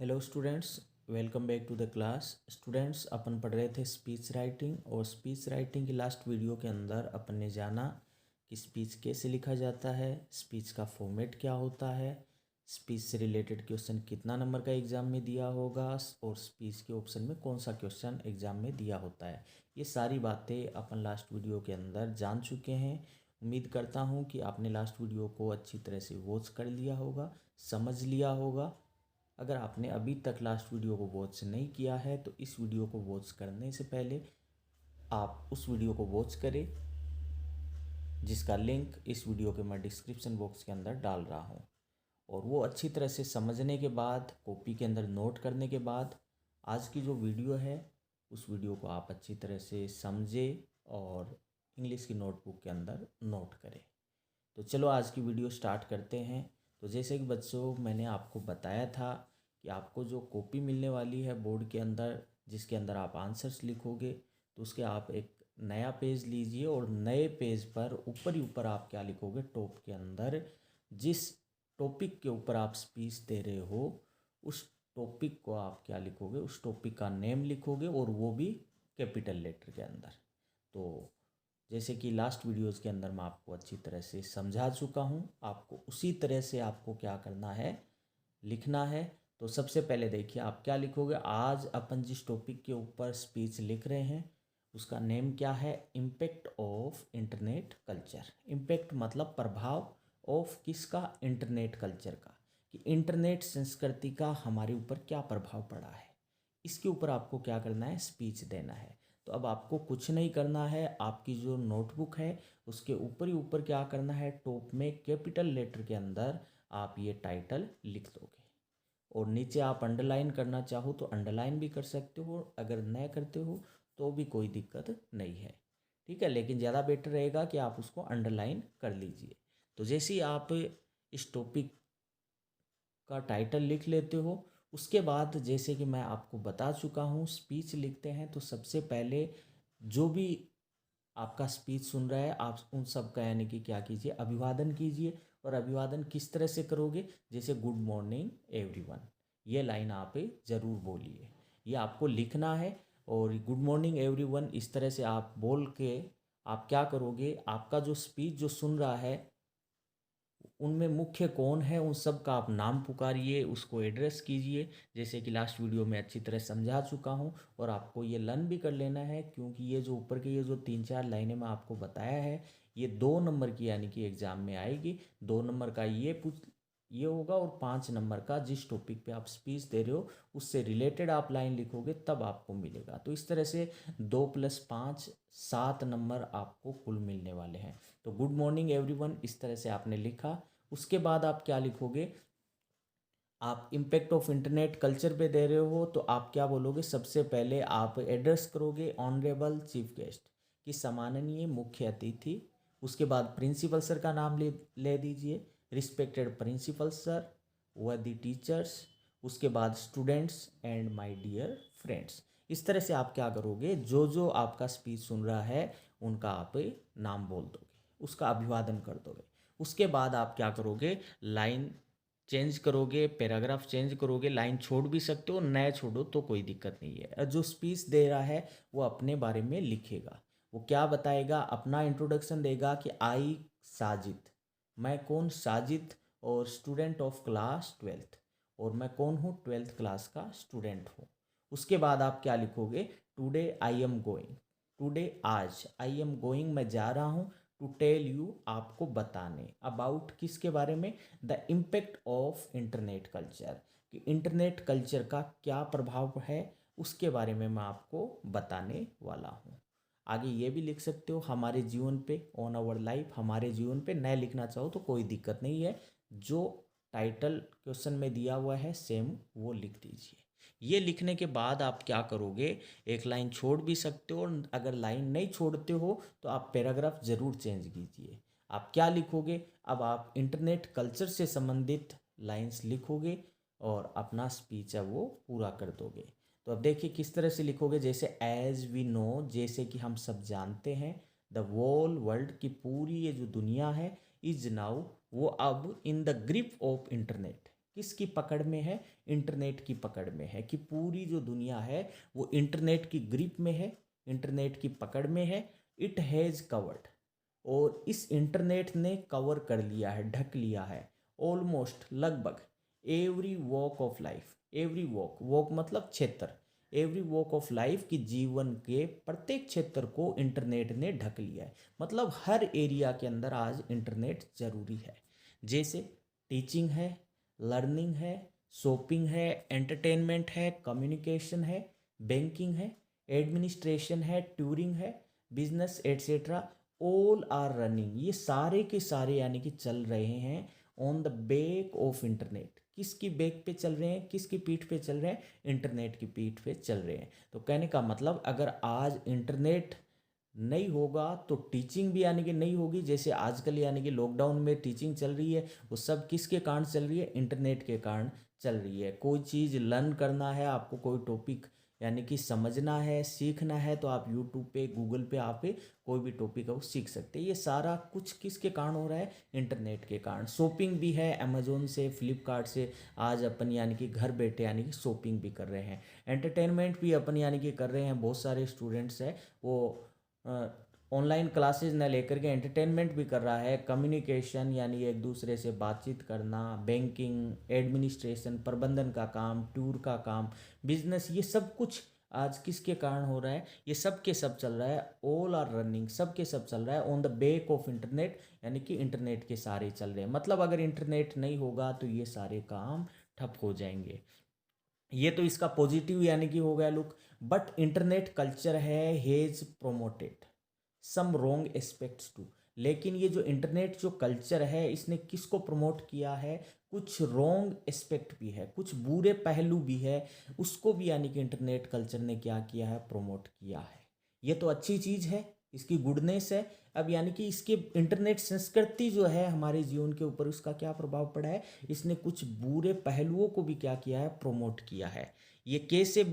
Hello students, welcome back to the class. Students, अपन पढ़ रहे थे स्पीच राइटिंग और स्पीच राइटिंग की लास्ट वीडियो के अंदर अपन ने जाना कि स्पीच कैसे लिखा जाता है, स्पीच का फॉर्मेट क्या होता है, स्पीच से रिलेटेड क्वेश्चन कितना नंबर का एग्ज़ाम में दिया होगा और स्पीच के ऑप्शन में कौन सा क्वेश्चन एग्ज़ाम में दिया होता है। ये सारी बातें अपन लास्ट वीडियो के अंदर जान चुके हैं। उम्मीद करता हूँ कि आपने लास्ट वीडियो को अच्छी तरह से वॉच कर लिया होगा, समझ लिया होगा। अगर आपने अभी तक लास्ट वीडियो को वॉच नहीं किया है तो इस वीडियो को वॉच करने से पहले आप उस वीडियो को वॉच करें, जिसका लिंक इस वीडियो के मैं डिस्क्रिप्शन बॉक्स के अंदर डाल रहा हूँ। और वो अच्छी तरह से समझने के बाद, कॉपी के अंदर नोट करने के बाद, आज की जो वीडियो है उस वीडियो को आप अच्छी तरह से समझें और इंग्लिश की नोटबुक के अंदर नोट करें। तो चलो आज की वीडियो स्टार्ट करते हैं। तो जैसे कि बच्चों, मैंने आपको बताया था कि आपको जो कॉपी मिलने वाली है बोर्ड के अंदर, जिसके अंदर आप आंसर्स लिखोगे, तो उसके आप एक नया पेज लीजिए और नए पेज पर ऊपर ही ऊपर आप क्या लिखोगे, टॉप के अंदर जिस टॉपिक के ऊपर आप स्पीच दे रहे हो उस टॉपिक को आप क्या लिखोगे, उस टॉपिक का नेम लिखोगे और वो भी कैपिटल लेटर के अंदर। तो जैसे कि लास्ट वीडियोज़ के अंदर मैं आपको अच्छी तरह से समझा चुका हूँ, आपको उसी तरह से आपको क्या करना है, लिखना है। तो सबसे पहले देखिए आप क्या लिखोगे। आज अपन जिस टॉपिक के ऊपर स्पीच लिख रहे हैं उसका नेम क्या है, impact of internet culture. Impact मतलब प्रभाव, ऑफ किसका, इंटरनेट कल्चर का, कि इंटरनेट संस्कृति का हमारे ऊपर क्या प्रभाव पड़ा है, इसके ऊपर आपको क्या करना है, स्पीच देना है। तो अब आपको कुछ नहीं करना है, आपकी जो नोटबुक है उसके ऊपर ही ऊपर क्या करना है, टॉप में कैपिटल लेटर के अंदर आप ये टाइटल लिख दोगे। और नीचे आप अंडरलाइन करना चाहो तो अंडरलाइन भी कर सकते हो, अगर न करते हो तो भी कोई दिक्कत नहीं है, ठीक है। लेकिन ज़्यादा बेटर रहेगा कि आप उसको अंडरलाइन कर लीजिए। तो जैसे ही आप इस टॉपिक का टाइटल लिख लेते हो, उसके बाद जैसे कि मैं आपको बता चुका हूँ, स्पीच लिखते हैं तो सबसे पहले जो भी आपका स्पीच सुन रहा है आप उन सब का यानी कि क्या कीजिए, अभिवादन कीजिए। और अभिवादन किस तरह से करोगे, जैसे गुड मॉर्निंग एवरीवन, ये लाइन आप ज़रूर बोलिए, ये आपको लिखना है। और गुड मॉर्निंग एवरीवन इस तरह से आप बोल के आप क्या करोगे, आपका जो स्पीच जो सुन रहा है उनमें मुख्य कौन है, उन सब का आप नाम पुकारिए, उसको एड्रेस कीजिए, जैसे कि लास्ट वीडियो में अच्छी तरह समझा चुका हूँ। और आपको ये लर्न भी कर लेना है, क्योंकि ये जो ऊपर के ये जो 3-4 लाइनें मैं आपको बताया है ये 2 नंबर की यानी कि एग्ज़ाम में आएगी। 2 नंबर का ये होगा और 5 नंबर का जिस टॉपिक पे आप स्पीच दे रहे हो उससे रिलेटेड आप लाइन लिखोगे तब आपको मिलेगा। तो इस तरह से 2 + 5 7 नंबर आपको कुल मिलने वाले हैं। तो गुड मॉर्निंग एवरीवन इस तरह से आपने लिखा। उसके बाद आप क्या लिखोगे, आप इम्पैक्ट ऑफ इंटरनेट कल्चर पे दे रहे हो तो आप क्या बोलोगे, सबसे पहले आप एड्रेस करोगे ऑनरेबल चीफ गेस्ट, कि सम्माननीय मुख्य अतिथि। उसके बाद प्रिंसिपल सर का नाम ले दीजिए, रिस्पेक्टेड प्रिंसिपल सर व द टीचर्स। उसके बाद students and my dear friends. इस तरह से आप क्या करोगे, जो जो आपका स्पीच सुन रहा है उनका आप नाम बोल दोगे, उसका अभिवादन कर दोगे। उसके बाद आप क्या करोगे, लाइन चेंज करोगे, पैराग्राफ चेंज करोगे, लाइन छोड़ भी सकते हो, नए छोड़ो तो कोई दिक्कत नहीं है। और जो स्पीच दे रहा है वो अपने बारे में लिखेगा, वो क्या बताएगा, अपना इंट्रोडक्शन देगा कि आई साजिद, मैं कौन, साजिद और स्टूडेंट ऑफ क्लास 12th, और मैं कौन हूँ, 12th क्लास का स्टूडेंट हूँ। उसके बाद आप क्या लिखोगे, today I am going, today आज, आई एम गोइंग मैं जा रहा हूँ, टू टेल यू आपको बताने, अबाउट किसके बारे में, the impact of internet culture, कि इंटरनेट कल्चर का क्या प्रभाव है उसके बारे में मैं आपको बताने वाला हूँ। आगे ये भी लिख सकते हो हमारे जीवन पे, ऑन आवर लाइफ, हमारे जीवन पे। नए लिखना चाहो तो कोई दिक्कत नहीं है, जो टाइटल क्वेश्चन में दिया हुआ है सेम वो लिख दीजिए। ये लिखने के बाद आप क्या करोगे, एक लाइन छोड़ भी सकते हो, और अगर लाइन नहीं छोड़ते हो तो आप पैराग्राफ ज़रूर चेंज कीजिए। आप क्या लिखोगे, अब आप इंटरनेट कल्चर से संबंधित लाइंस लिखोगे और अपना स्पीच है वो पूरा कर दोगे। तो अब देखिए किस तरह से लिखोगे, जैसे एज वी नो, जैसे कि हम सब जानते हैं, द वोल वर्ल्ड की पूरी ये जो दुनिया है, इज नाउ वो अब in the grip of internet, किसकी पकड़ में है? इंटरनेट की पकड़ में है, कि पूरी जो दुनिया है वो इंटरनेट की ग्रिप में है, इंटरनेट की पकड़ में है। इट हैज़ कवर्ड, और इस इंटरनेट ने कवर कर लिया है, ढक लिया है, ऑलमोस्ट लगभग every walk of life. Every walk, walk मतलब क्षेत्र, एवरी वॉक ऑफ लाइफ की जीवन के प्रत्येक क्षेत्र को इंटरनेट ने ढक लिया है। मतलब हर एरिया के अंदर आज इंटरनेट ज़रूरी है। जैसे टीचिंग है, लर्निंग है, शॉपिंग है, एंटरटेनमेंट है, कम्युनिकेशन है, बैंकिंग है, एडमिनिस्ट्रेशन है, टूरिंग है, business etcetera, all are running. ये सारे के सारे यानी कि चल रहे हैं on the back of internet. किसकी बैक पे चल रहे हैं? किसकी पीठ पे चल रहे हैं? इंटरनेट की पीठ पे चल रहे हैं। तो कहने का मतलब अगर आज इंटरनेट नहीं होगा तो टीचिंग भी यानी कि नहीं होगी। जैसे आजकल यानी कि लॉकडाउन में टीचिंग चल रही है, वो सब किसके कारण चल रही है? इंटरनेट के कारण चल रही है। कोई चीज़ लर्न करना है आपको, कोई टॉपिक यानी कि समझना है, सीखना है, तो आप यूट्यूब पे, गूगल पे आप कोई भी टॉपिक है वो सीख सकते हैं। ये सारा कुछ किसके कारण हो रहा है? इंटरनेट के कारण। शॉपिंग भी है, अमेजोन से, फ्लिपकार्ट से आज अपन यानी कि घर बैठे यानी कि शॉपिंग भी कर रहे हैं। एंटरटेनमेंट भी अपन यानी कि कर रहे हैं। बहुत सारे स्टूडेंट्स हैं वो ऑनलाइन क्लासेस न लेकर के एंटरटेनमेंट भी कर रहा है। कम्युनिकेशन यानी एक दूसरे से बातचीत करना, बैंकिंग, एडमिनिस्ट्रेशन, प्रबंधन का काम, टूर का काम, बिजनेस, ये सब कुछ आज किसके कारण हो रहा है? ये सब के सब चल रहा है, ऑल आर रनिंग, सब के सब चल रहा है on the back of internet, यानी कि इंटरनेट के सारे चल रहे हैं। मतलब अगर इंटरनेट नहीं होगा तो ये सारे काम ठप हो जाएंगे। ये तो इसका पॉजिटिव यानी कि हो गया लुक। बट इंटरनेट कल्चर है has promoted some wrong aspects too. लेकिन ये जो इंटरनेट जो कल्चर है इसने किसको प्रमोट किया है? कुछ रॉन्ग एस्पेक्ट भी है, कुछ बुरे पहलू भी है, उसको भी यानी कि इंटरनेट कल्चर ने क्या किया है? प्रमोट किया है। ये तो अच्छी चीज़ है, इसकी गुडनेस है। अब यानी कि इसके इंटरनेट संस्कृति जो है हमारे जीवन के ऊपर, उसका क्या प्रभाव पड़ा है? इसने कुछ बुरे पहलुओं को भी क्या किया है? प्रमोट किया है। ये कैसे?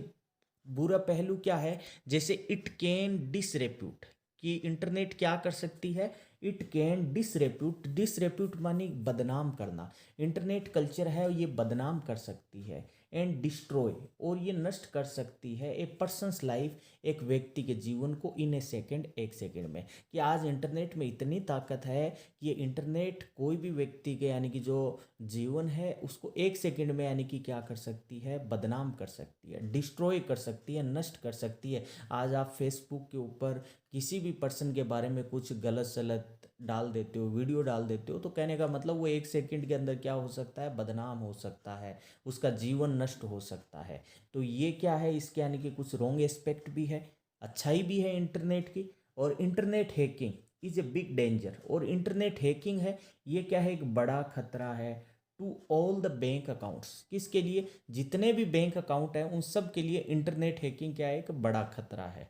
बुरा पहलू क्या है? जैसे इट कैन डिसरेप्यूट, कि इंटरनेट क्या कर सकती है? इट कैन डिसरेप्यूट, डिसरेप्यूट मानी बदनाम करना। इंटरनेट कल्चर है ये बदनाम कर सकती है। एंड डिस्ट्रॉय, और ये नष्ट कर सकती है ए पर्सनस लाइफ, एक व्यक्ति के जीवन को, इन ए सेकेंड, एक सेकेंड में। कि आज इंटरनेट में इतनी ताकत है कि ये इंटरनेट कोई भी व्यक्ति के यानी कि जो जीवन है उसको एक सेकेंड में यानी कि क्या कर सकती है? बदनाम कर सकती है, डिस्ट्रॉय कर सकती है, नष्ट कर सकती है। आज आप फेसबुक के ऊपर किसी भी पर्सन के बारे में कुछ गलत सलत डाल देते हो, वीडियो डाल देते हो, तो कहने का मतलब वो एक सेकंड के अंदर क्या हो सकता है? बदनाम हो सकता है, उसका जीवन नष्ट हो सकता है। तो ये क्या है? इसके यानी कि कुछ रॉन्ग एस्पेक्ट भी है, अच्छाई भी है इंटरनेट की। और internet hacking is a big danger, और इंटरनेट हैकिंग है ये क्या है? एक बड़ा खतरा है to all the bank accounts. किसके लिए? जितने भी बैंक अकाउंट हैं उन सब के लिए इंटरनेट हैकिंग क्या है? एक बड़ा खतरा है।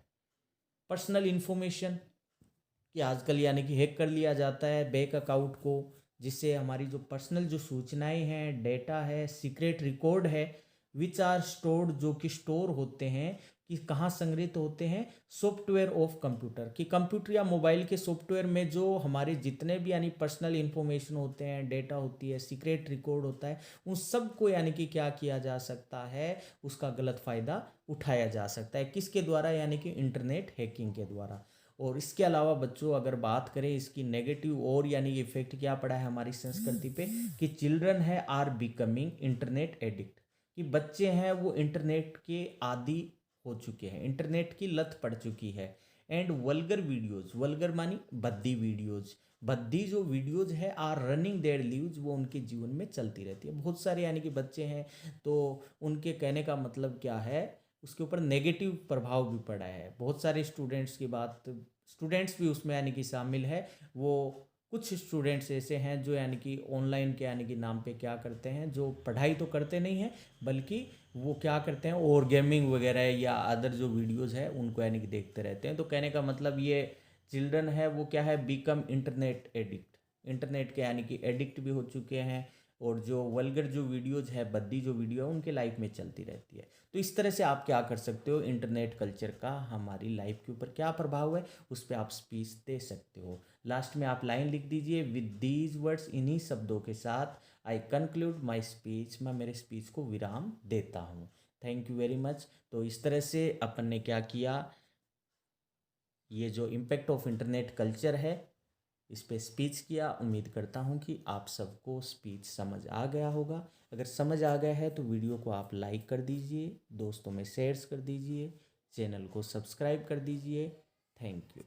पर्सनल इन्फॉर्मेशन कि आजकल यानी कि हैक कर लिया जाता है बैंक अकाउंट को, जिससे हमारी जो पर्सनल जो सूचनाएं हैं, डेटा है, सीक्रेट रिकॉर्ड है, विच आर स्टोर्ड, जो कि स्टोर होते हैं, कि कहाँ संग्रहित होते हैं? सॉफ्टवेयर ऑफ कंप्यूटर, कि कंप्यूटर या मोबाइल के सॉफ्टवेयर में जो हमारे जितने भी यानी पर्सनल इन्फॉर्मेशन होते हैं, डेटा होती है, सीक्रेट रिकॉर्ड होता है, उन सब को यानी कि क्या किया जा सकता है? उसका गलत फ़ायदा उठाया जा सकता है। किसके द्वारा? यानी कि इंटरनेट हैकिंग के द्वारा। और इसके अलावा बच्चों अगर बात करें इसकी नेगेटिव और यानी इफेक्ट क्या पड़ा है हमारी संस्कृति पे, कि चिल्ड्रन है आर बिकमिंग इंटरनेट एडिक्ट, कि बच्चे हैं वो इंटरनेट के आदी हो चुके हैं, इंटरनेट की लत पड़ चुकी है। एंड वल्गर वीडियोज, वल्गर मानी भद्दी वीडियोज, भद्दी जो वीडियोज है आर रनिंग देयर लीव्स, वो उनके जीवन में चलती रहती है। बहुत सारे यानी कि बच्चे हैं तो उनके कहने का मतलब क्या है? उसके ऊपर नेगेटिव प्रभाव भी पड़ा है। बहुत सारे स्टूडेंट्स की बात, स्टूडेंट्स भी उसमें यानी कि शामिल है। वो कुछ स्टूडेंट्स ऐसे हैं जो यानी कि ऑनलाइन के यानी कि नाम पे क्या करते हैं, जो पढ़ाई तो करते नहीं हैं बल्कि वो क्या करते हैं और गेमिंग वगैरह या अदर जो वीडियोस है उनको यानी कि देखते रहते हैं। तो कहने का मतलब ये चिल्ड्रन है वो क्या है? बिकम इंटरनेट एडिक्ट, इंटरनेट के यानी कि एडिक्ट भी हो चुके हैं। और जो वल्गर जो वीडियोज़ है, बद्दी जो वीडियो है, उनके लाइफ में चलती रहती है। तो इस तरह से आप क्या कर सकते हो? इंटरनेट कल्चर का हमारी लाइफ के ऊपर क्या प्रभाव है उस पर आप स्पीच दे सकते हो। लास्ट में आप लाइन लिख दीजिए, विद दीज वर्ड्स, इन्हीं शब्दों के साथ आई कंक्लूड माई स्पीच, मैं मेरे स्पीच को विराम देता हूँ। Thank you very much. तो इस तरह से अपन ने क्या किया, ये जो इम्पैक्ट ऑफ इंटरनेट कल्चर है इस पे स्पीच किया। उम्मीद करता हूँ कि आप सबको स्पीच समझ आ गया होगा। अगर समझ आ गया है तो वीडियो को आप लाइक कर दीजिए, दोस्तों में शेयर्स कर दीजिए, चैनल को सब्सक्राइब कर दीजिए। Thank you.